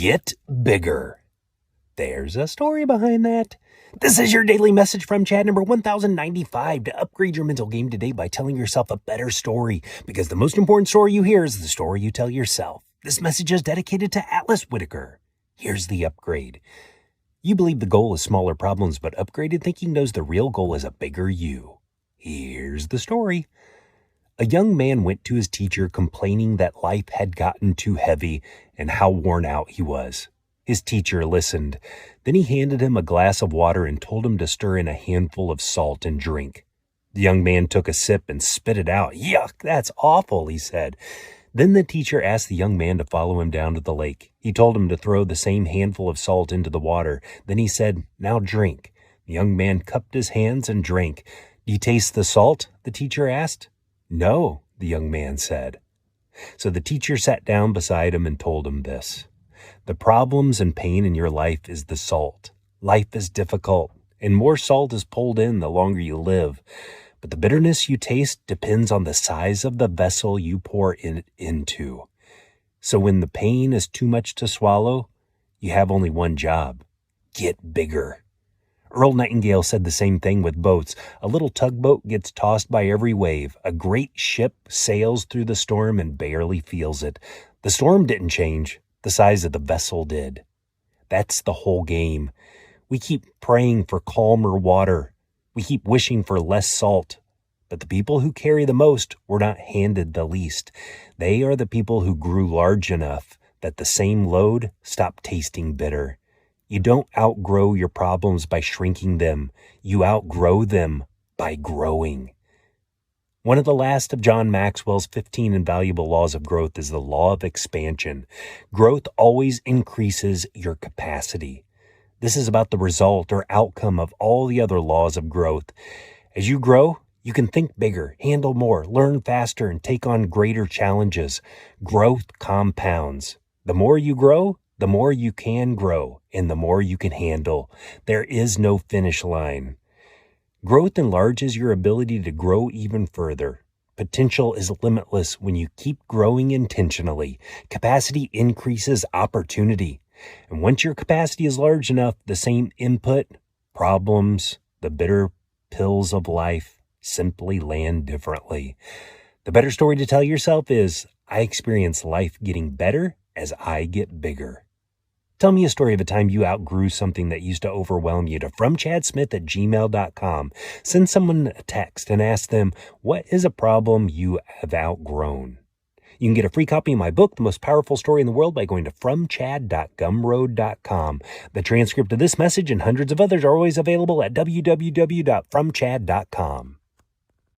Get bigger. There's a story behind that. This is your daily message from Chad number 1095 to upgrade your mental game today by telling yourself a better story, because the most important story you hear is the story you tell yourself. This message is dedicated to Atlas Whitaker. Here's the upgrade. You believe the goal is smaller problems, but upgraded thinking knows the real goal is a bigger you. Here's the story. A young man went to his teacher complaining that life had gotten too heavy and how worn out he was. His teacher listened. Then he handed him a glass of water and told him to stir in a handful of salt and drink. The young man took a sip and spit it out. "Yuck, that's awful," he said. Then the teacher asked the young man to follow him down to the lake. He told him to throw the same handful of salt into the water. Then he said, "Now drink." The young man cupped his hands and drank. "Do you taste the salt?" the teacher asked. "No," the young man said. So the teacher sat down beside him and told him this. The problems and pain in your life is the salt. Life is difficult, and more salt is pulled in the longer you live. But the bitterness you taste depends on the size of the vessel you pour it into. So when the pain is too much to swallow, you have only one job: get bigger. Earl Nightingale said the same thing with boats. A little tugboat gets tossed by every wave. A great ship sails through the storm and barely feels it. The storm didn't change. The size of the vessel did. That's the whole game. We keep praying for calmer water. We keep wishing for less salt. But the people who carry the most were not handed the least. They are the people who grew large enough that the same load stopped tasting bitter. You don't outgrow your problems by shrinking them. You outgrow them by growing. One of the last of John Maxwell's 15 invaluable laws of growth is the law of expansion. Growth always increases your capacity. This is about the result or outcome of all the other laws of growth. As you grow, you can think bigger, handle more, learn faster, and take on greater challenges. Growth compounds. The more you grow, the more you can grow, and the more you can handle. There is no finish line. Growth enlarges your ability to grow even further. Potential is limitless when you keep growing intentionally. Capacity increases opportunity. And once your capacity is large enough, the same input, problems, the bitter pills of life simply land differently. The better story to tell yourself is, I experience life getting better as I get bigger. Tell me a story of a time you outgrew something that used to overwhelm you to fromchadsmith@gmail.com. Send someone a text and ask them, what is a problem you have outgrown? You can get a free copy of my book, The Most Powerful Story in the World, by going to fromchad.gumroad.com. The transcript of this message and hundreds of others are always available at www.fromchad.com.